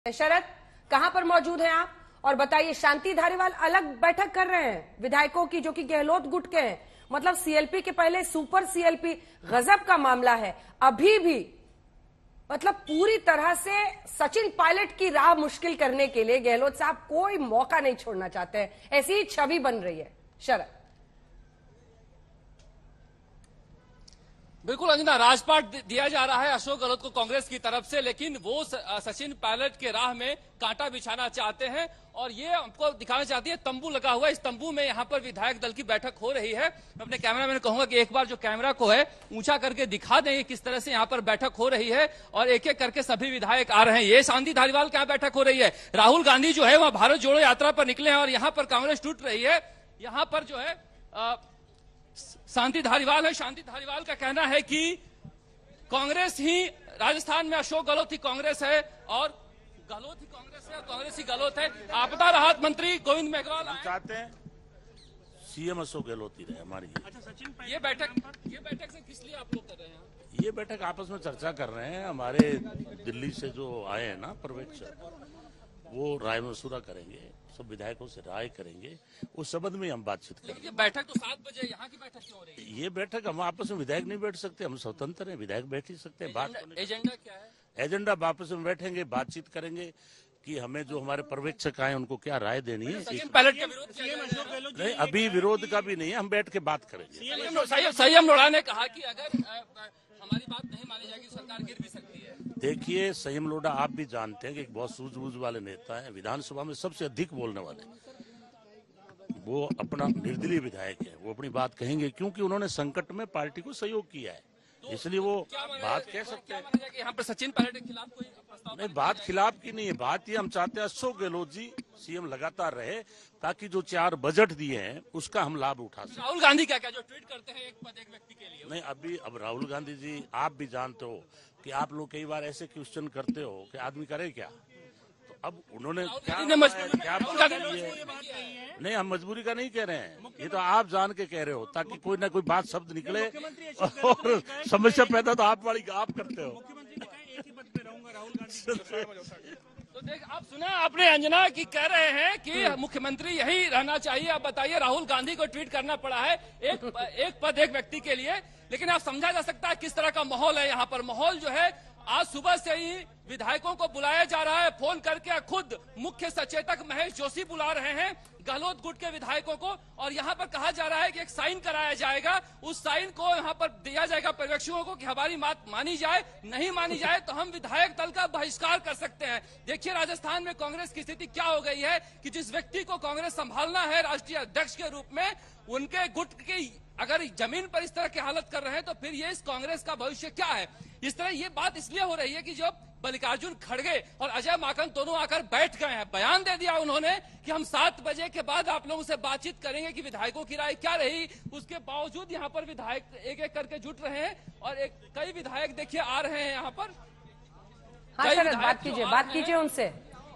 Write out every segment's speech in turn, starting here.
शरद, कहां पर मौजूद हैं आप? और बताइए, शांति धारीवाल अलग बैठक कर रहे हैं विधायकों की, जो कि गहलोत गुट के हैं। मतलब सीएलपी के पहले सुपर सीएलपी, गजब का मामला है। अभी भी मतलब पूरी तरह से सचिन पायलट की राह मुश्किल करने के लिए गहलोत साहब कोई मौका नहीं छोड़ना चाहते हैं। ऐसी ही छवि बन रही है। शरद, बिल्कुल अंजना, राजपाट दिया जा रहा है अशोक गहलोत को कांग्रेस की तरफ से, लेकिन वो सचिन पायलट के राह में कांटा बिछाना चाहते हैं और ये हमको दिखाना चाहती है तंबू लगा हुआ है। इस तंबू में यहाँ पर विधायक दल की बैठक हो रही है। मैं अपने कैमरामैन को कहूंगा कि एक बार जो कैमरा को है ऊंचा करके दिखा दें किस तरह से यहाँ पर बैठक हो रही है और एक एक करके सभी विधायक आ रहे हैं। ये शांति धारीवाल क्या बैठक हो रही है। राहुल गांधी जो है वह भारत जोड़ो यात्रा पर निकले हैं और यहाँ पर कांग्रेस टूट रही है। यहाँ पर जो है शांति धारीवाल है। शांति धारीवाल का कहना है कि कांग्रेस ही राजस्थान में अशोक गहलोत ही कांग्रेस है और गहलोत ही कांग्रेस है और कांग्रेस ही गहलोत है। आपदा राहत मंत्री गोविंद मेघवाल चाहते हैं सीएम अशोक गहलोत ही रहे हमारी। अच्छा सचिन, ये बैठक से किस लिए आप लोग कर रहे हैं? ये बैठक आपस में चर्चा कर रहे हैं। हमारे दिल्ली से जो आए हैं ना पर्यवेक्षक, वो राय मशुरा करेंगे, सब विधायकों से राय करेंगे, उस संबंध में हम बातचीत करेंगे। ये बैठक तो 7 बजे, यहाँ की बैठक क्यों हो रही है? ये बैठक हम आपस में विधायक नहीं बैठ सकते, हम स्वतंत्र हैं, विधायक बैठ ही सकते हैं। एजेंडा क्या है? एजेंडा आपस में बैठेंगे, बातचीत करेंगे कि हमें जो हमारे पर्यवेक्षक आए उनको क्या राय देनी है। सचिन पायलट के विरोध नहीं, अभी विरोध का भी नहीं है, हम बैठ के बात करेंगे। संयम लोढ़ा ने कहा कि अगर हमारी बात नहीं मानी जाएगी सरकार गिर भी सकती है। देखिए, संयम लोढ़ा आप भी जानते हैं कि एक बहुत सूझबूझ वाले नेता है, विधानसभा में सबसे अधिक बोलने वाले। वो अपना निर्दलीय विधायक है, वो अपनी बात कहेंगे क्योंकि उन्होंने संकट में पार्टी को सहयोग किया है, इसलिए वो बात कह सकते हैं। यहाँ पर सचिन पायलट के खिलाफ कोई प्रस्ताव नहीं, बात खिलाफ की नहीं है। बात ये हम चाहते हैं अशोक गहलोत जी सीएम लगातार रहे, ताकि जो 4 बजट दिए हैं उसका हम लाभ उठा सकें। राहुल गांधी क्या जो ट्वीट करते हैं एक पद एक व्यक्ति के लिए? नहीं, अभी अब राहुल गांधी जी, आप भी जानते हो कि आप लोग कई बार ऐसे क्वेश्चन करते हो कि आदमी करे क्या। तो अब उन्होंने क्या नहीं, हम मजबूरी का नहीं कह रहे हैं, ये तो आप जान के कह रहे हो ताकि कोई ना कोई बात शब्द निकले और समस्या पैदा तो आप करते हो। तो देख, आप सुना आपने अंजना की कह रहे हैं कि मुख्यमंत्री यही रहना चाहिए। आप बताइए, राहुल गांधी को ट्वीट करना पड़ा है एक पद एक व्यक्ति के लिए, लेकिन आप समझा जा सकता है किस तरह का माहौल है यहाँ पर। माहौल जो है, आज सुबह से ही विधायकों को बुलाया जा रहा है फोन करके। खुद मुख्य सचेतक महेश जोशी बुला रहे हैं गहलोत गुट के विधायकों को और यहाँ पर कहा जा रहा है कि एक साइन कराया जाएगा। उस साइन को यहाँ पर दिया जाएगा पर्यवेक्षकों को कि हमारी बात मानी जाए, नहीं मानी जाए तो हम विधायक दल का बहिष्कार कर सकते हैं। देखिए, राजस्थान में कांग्रेस की स्थिति क्या हो गई है कि जिस व्यक्ति को कांग्रेस संभालना है राष्ट्रीय अध्यक्ष के रूप में, उनके गुट की अगर जमीन पर इस तरह की हालत कर रहे हैं तो फिर ये इस कांग्रेस का भविष्य क्या है। इस तरह ये बात इसलिए हो रही है कि जब मल्लिकार्जुन खड़गे और अजय माकन दोनों आकर बैठ गए हैं, बयान दे दिया उन्होंने कि हम 7 बजे के बाद आप लोगों से बातचीत करेंगे कि विधायकों की राय क्या रही। उसके बावजूद यहाँ पर विधायक एक एक करके जुट रहे हैं और कई विधायक देखिए आ रहे हैं यहाँ पर। हाँ सर, बात कीजिए उनसे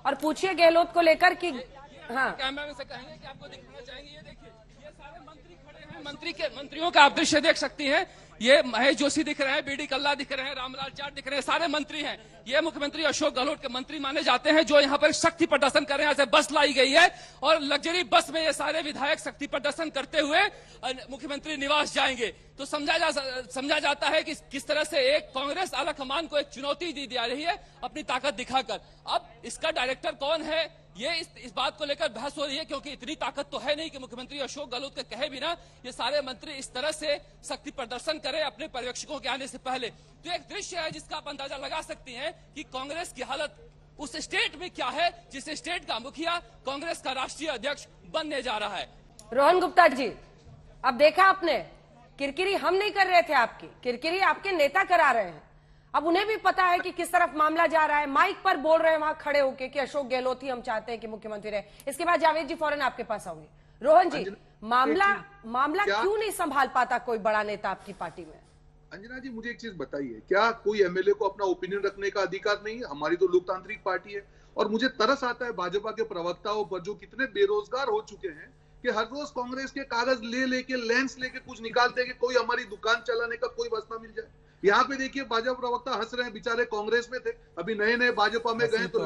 और पूछिए गहलोत को लेकर कि हाँ, कैमरा में से कहेंगे कि आपको दिखाना चाहेंगे। ये देखिए, ये सारे मंत्री खड़े हैं, मंत्रियों का आप दृश्य देख सकती हैं। ये महेश जोशी दिख रहे हैं, बीडी कल्ला दिख रहे हैं, रामलाल जाट दिख रहे हैं, सारे मंत्री हैं। ये मुख्यमंत्री अशोक गहलोत के मंत्री माने जाते हैं जो यहाँ पर शक्ति प्रदर्शन कर रहे हैं। यहाँ से बस लाई गई है और लग्जरी बस में ये सारे विधायक शक्ति प्रदर्शन करते हुए मुख्यमंत्री निवास जाएंगे। तो समझा जाता है कि किस तरह से एक कांग्रेस आला कमान को एक चुनौती दी जा रही है अपनी ताकत दिखाकर। अब इसका डायरेक्टर कौन है, ये इस बात को लेकर बहस हो रही है, क्योंकि इतनी ताकत तो है नहीं कि मुख्यमंत्री अशोक गहलोत के कहे बिना ये सारे मंत्री इस तरह से शक्ति प्रदर्शन करें अपने पर्यवेक्षकों के आने से पहले। तो एक दृश्य है जिसका आप अंदाजा लगा सकती हैं कि कांग्रेस की हालत उस स्टेट में क्या है जिस स्टेट का मुखिया कांग्रेस का राष्ट्रीय अध्यक्ष बनने जा रहा है। रोहन गुप्ता जी, अब देखा आपने, किरकिरी हम नहीं कर रहे थे, आपकी किरकिरी आपके नेता करा रहे हैं। अब उन्हें भी पता है कि किस तरफ मामला जा रहा है, माइक पर बोल रहे हैं वहां खड़े होके कि अशोक गहलोत ही हम चाहते हैं कि मुख्यमंत्री रहे। इसके बाद जावेद जी फौरन आपके पास आऊंगी। रोहन जी, मामला क्यों नहीं संभाल पाता कोई बड़ा नेता आपकी पार्टी में? अंजना जी, मुझे एक चीज बताइए, क्या कोई एमएलए को अपना ओपिनियन रखने का अधिकार नहीं है? हमारी तो लोकतांत्रिक पार्टी है। और मुझे तरस आता है भाजपा के प्रवक्ताओं पर जो कितने बेरोजगार हो चुके हैं कि हर रोज कांग्रेस के कागज लेके लेंस लेके कुछ निकालते हैं कि कोई हमारी दुकान चलाने का कोई वास्ता मिल जाए। यहाँ पे देखिए भाजपा प्रवक्ता हंस रहे हैं, बेचारे कांग्रेस में थे, अभी नए नए भाजपा में गए तो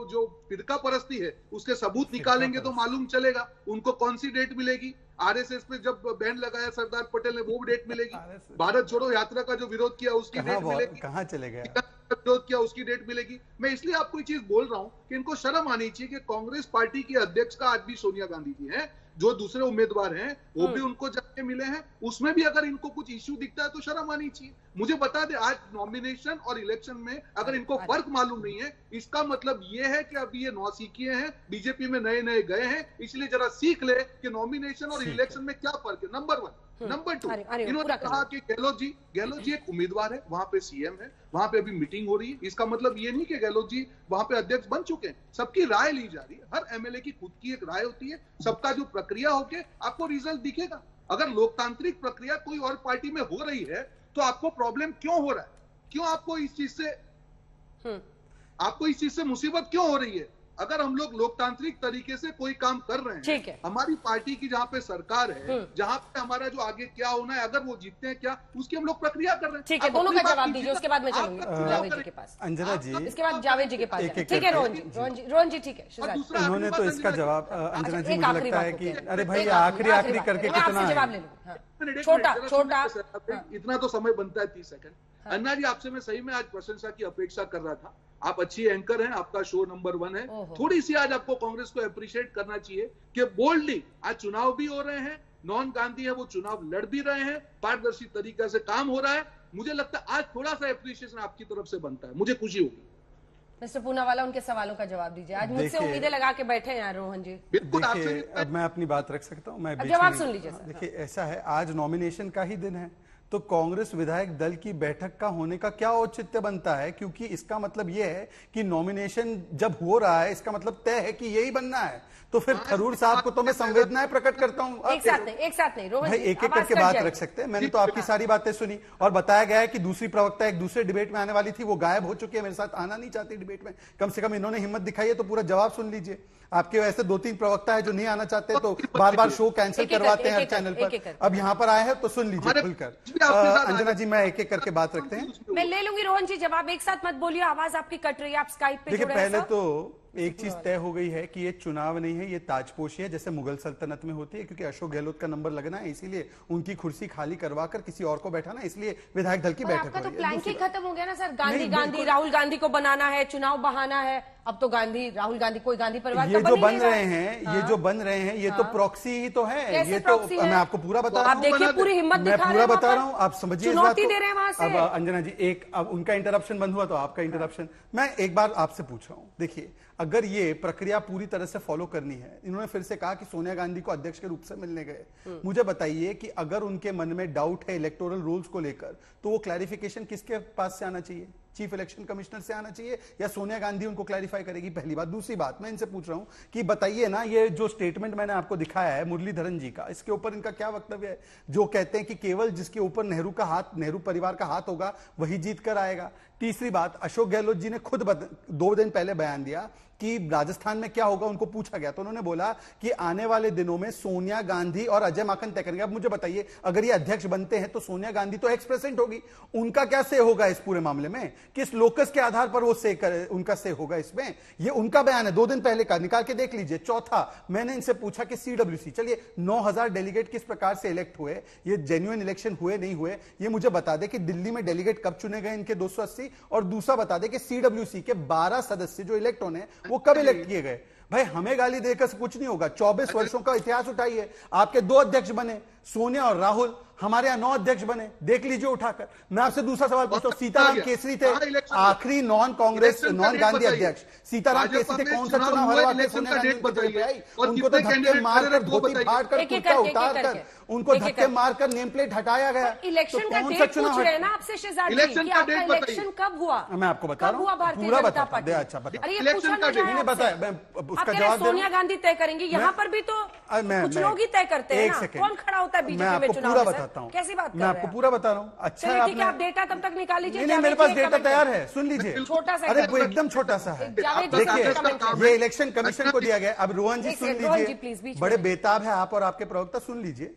जो फिरका परस्ती है उसके सबूत निकालेंगे तो मालूम चलेगा उनको कौन सी डेट मिलेगी। आरएसएस पे जब बैन लगाया सरदार पटेल ने वो डेट मिलेगी, भारत जोड़ो यात्रा का जो विरोध किया उसकी डेट मिलेगी, कहाँ चले गए विरोध किया उसकी डेट मिलेगी। मैं इसलिए आपको ये चीज बोल रहा हूं कि इनको शर्म आनी चाहिए कि कांग्रेस पार्टी की अध्यक्ष का आज भी सोनिया गांधी जी हैं, जो दूसरे उम्मीदवार हैं वो भी उनको जाके मिले हैं, उसमें भी अगर इनको कुछ इश्यू दिखता है तो शर्म आनी चाहिए। मुझे बता दे, आज नॉमिनेशन और इलेक्शन में अगर इनको फर्क मालूम नहीं है, इसका मतलब ये है कि अभी ये नौसिखिए हैं, बीजेपी में नए नए गए हैं, इसलिए जरा सीख ले कि नॉमिनेशन और इलेक्शन में क्या फर्क है। नंबर 1। नंबर 2, इन्होंने कहा कि गहलोत जी एक उम्मीदवार है, वहां पे सीएम है, वहां पे अभी मीटिंग हो रही है। इसका मतलब ये नहीं कि गहलोत जी वहां पे अध्यक्ष बन चुके हैं, सबकी राय ली जा रही है। हर एमएलए की खुद की एक राय होती है, सबका जो प्रक्रिया होके आपको रिजल्ट दिखेगा। अगर लोकतांत्रिक प्रक्रिया कोई और पार्टी में हो रही है तो आपको प्रॉब्लम क्यों हो रहा है, क्यों आपको इस चीज से मुसीबत क्यों हो रही है? अगर हम लोग लोकतांत्रिक तरीके से कोई काम कर रहे हैं, ठीक है, हमारी पार्टी की जहाँ पे सरकार है, जहाँ पे हमारा जो आगे क्या होना है, अगर वो जीतते हैं क्या, उसकी हम लोग प्रक्रिया कर रहे हैं। ठीक है, दोनों का जवाब दीजिए, उसके बाद मैं चलूंगी जावेद जी के पास। अंजना जी, इसके बाद जावेद जी के पास। ठीक है रोहन जी ठीक है। उन्होंने तो इसका जवाब अंजना जी मुझे लगता है कि अरे भाई आखिरी करके कितना जवाब ले लूँ, छोटा इतना तो समय बनता है 30 सेकंड। अन्ना जी, आपसे मैं सही में आज प्रशंसा की अपेक्षा कर रहा था। आप अच्छी एंकर हैं, आपका शो नंबर 1 है। थोड़ी सी आज आपको कांग्रेस को अप्रिशिएट करना चाहिए कि बोल्डली आज चुनाव भी हो रहे हैं, नॉन गांधी है वो चुनाव लड़ भी रहे हैं, पारदर्शी तरीका से काम हो रहा है। मुझे लगता है आज थोड़ा सा अप्रिशिएशन आपकी तरफ से बनता है, मुझे खुशी होगी। मिस्टर पूनावाला, उनके सवालों का जवाब दीजिए। आज मुझसे उम्मीदें लगा के बैठे हैं रोहन जी। देखिए, अब मैं अपनी बात रख सकता हूँ, मैं जवाब सुन लीजिए। देखिए, ऐसा है, आज नॉमिनेशन का ही दिन है, तो कांग्रेस विधायक दल की बैठक का होने का क्या औचित्य बनता है? क्योंकि इसका मतलब यह है कि नॉमिनेशन जब हो रहा है, इसका मतलब तय है कि यही बनना है। तो फिर थरूर साहब को तो मैं संवेदनाएं प्रकट करता हूँ। एक साथ नहीं रोहन भाई, एक करके बात रख सकते हैं। मैंने तो आपकी सारी बातें सुनी और बताया गया है कि दूसरी प्रवक्ता एक दूसरे डिबेट में आने वाली थी, वो गायब हो चुकी है, मेरे साथ आना नहीं चाहती डिबेट में। कम से कम इन्होंने हिम्मत दिखाई है तो पूरा जवाब सुन लीजिए। आपके वैसे 2-3 प्रवक्ता है जो नहीं आना चाहते, तो बार बार शो कैंसिल करवाते हैं हर चैनल पर। अब यहाँ पर आए हैं तो सुन लीजिए खुलकर। अंजना जी, मैं एक करके बात रखते हैं। मैं ले लूंगी रोहन जी जवाब, एक साथ मत बोलिए, आवाज आपकी कट रही है, आप स्काइप पे देखिए, पहले तो एक चीज तय हो गई है कि ये चुनाव नहीं है, ये ताजपोशी है, जैसे मुगल सल्तनत में होती है। क्योंकि अशोक गहलोत का नंबर लगना है, इसीलिए उनकी कुर्सी खाली करवाकर किसी और को बैठाना, इसलिए विधायक दल की बैठक हो रही है। आपका तो प्लान ही खत्म हो गया ना सर, गांधी राहुल गांधी को बनाना है, चुनाव बहाना है। अब तो राहुल गांधी कोई गांधी परिवार ये जो बन रहे हैं, ये तो प्रॉक्सी ही तो है। ये तो मैं आपको पूरा बता रहा हूँ, आप देखिए पूरी हिम्मत मैं पूरा बता रहा हूँ, आप समझिए इस बात को। दे रहे हैं वहां से। अब अंजना जी, अब उनका इंटरप्शन बंद हुआ तो आपका इंटरप्शन। मैं एक बार आपसे पूछ रहा हूँ, देखिए, अगर ये प्रक्रिया पूरी तरह से फॉलो करनी है, इन्होंने फिर से कहा कि सोनिया गांधी को अध्यक्ष के रूप से मिलने गए। मुझे बताइए कि अगर उनके मन में डाउट है इलेक्टोरल रूल्स को लेकर, तो वो क्लैरिफिकेशन किसके पास से आना चाहिए? चीफ इलेक्शन कमिश्नर से आना चाहिए या सोनिया गांधी उनको क्लैरिफाई करेगी? पहली बात। दूसरी बात, मैं इनसे पूछ रहा हूं कि बताइए ना, ये जो स्टेटमेंट मैंने आपको दिखाया है मुरलीधरन जी का, इसके ऊपर इनका क्या वक्तव्य है? जो कहते हैं कि केवल जिसके ऊपर नेहरू परिवार का हाथ होगा वही जीत कर आएगा। तीसरी बात, अशोक गहलोत जी ने खुद 2 दिन पहले बयान दिया कि राजस्थान में क्या होगा, उनको पूछा गया तो उन्होंने बोला कि आने वाले दिनों में सोनिया गांधी और अजय माकन तय करेंगे। अब मुझे बताइए, अगर ये अध्यक्ष बनते हैं तो सोनिया गांधी तो एक्स प्रेसिडेंट होगी, उनका क्या से होगा इस पूरे मामले में? किस लोकस के आधार पर वो उनका से होगा इसमें? ये उनका बयान है 2 दिन पहले का, निकाल के देख लीजिए। चौथा, मैंने इनसे पूछा कि सीडब्ल्यूसी, चलिए 9000 डेलीगेट किस प्रकार से इलेक्ट हुए, ये जेन्युइन इलेक्शन हुए नहीं हुए, ये मुझे बता दे कि दिल्ली में डेलीगेट कब चुने गए इनके 280, और दूसरा बता दे कि सीडब्ल्यूसी के 12 सदस्य जो इलेक्ट होने वो कब इलेक्ट किए गए। भाई, हमें गाली देकर कुछ नहीं होगा। 24 वर्षों का इतिहास उठाइए, आपके 2 अध्यक्ष बने, सोनिया और राहुल, हमारे यहां 9 अध्यक्ष बने, देख लीजिए उठाकर। मैं आपसे दूसरा सवाल पूछता हूं, सीताराम केसरी थे आखिरी नॉन गांधी अध्यक्ष। सीताराम केसरी थे, कौन सा चुनाव हरवा सोनिया गांधी उनको तो धक्के मारकर, धोती फाड़कर, कुर्ता उतारकर, उनको धक्के मारकर नेम प्लेट हटाया गया। इलेक्शन का डेट पूछ रहे हैं ना आपसे शहजाद जी, कि आपका इलेक्शन कब हुआ? मैं आपको बता रहा हूं, पूरा बता। अच्छा बता, नहीं बताया, उसका जवाब सोनिया गांधी तय करेंगे। यहाँ पर भी तो कुछ लोग ही तय करते हैं ना, कौन खड़ा होता है बीजेपी में चुनाव में? कैसी बात? मैं आपको पूरा बता रहा हूँ। अच्छा, ठीक है, आप डेटा तब तक निकाल लीजिए। नहीं, मेरे पास डेटा तैयार है, सुन लीजिए। छोटा सा, अरे वो एकदम छोटा सा है। देखिए, ये इलेक्शन कमीशन को दिया गया। अब रोहन जी सुन लीजिए, बड़े बेताब है आप और आपके प्रवक्ता, सुन लीजिए।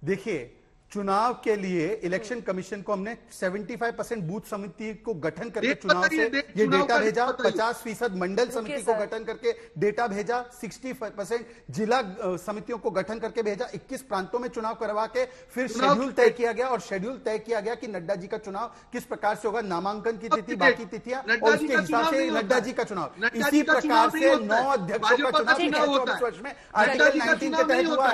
देखिए, चुनाव के लिए इलेक्शन कमीशन को हमने 75% बूथ समिति को गठन करके डेट चुनाव से बताइए, ये चुनाव डेटा का भेजा, डेट बताइए। 50% मंडल समिति को सर। गठन करके डेटा भेजा, 60% जिला समितियों को गठन करके भेजा, 21 प्रांतों में चुनाव करवा के फिर चुनाव शेड्यूल तय किया गया और शेड्यूल तय किया गया कि नड्डा जी का चुनाव किस प्रकार से होगा, नामांकन की तिथि, बाकी तिथियां, नड्डा और जी उसके का हिसाब चुनाव से नहीं नड्डा होता जी का चुनाव नड्डा इसी जी का प्रकार चुनाव नहीं से होता है। 9 अध्यक्षों का भाजपा का चुनाव चुनाव पिछले होता 24 है। वर्ष में नड्डा आर्टिकल जी का 19 के चुनाव नहीं तहत हुआ होता है।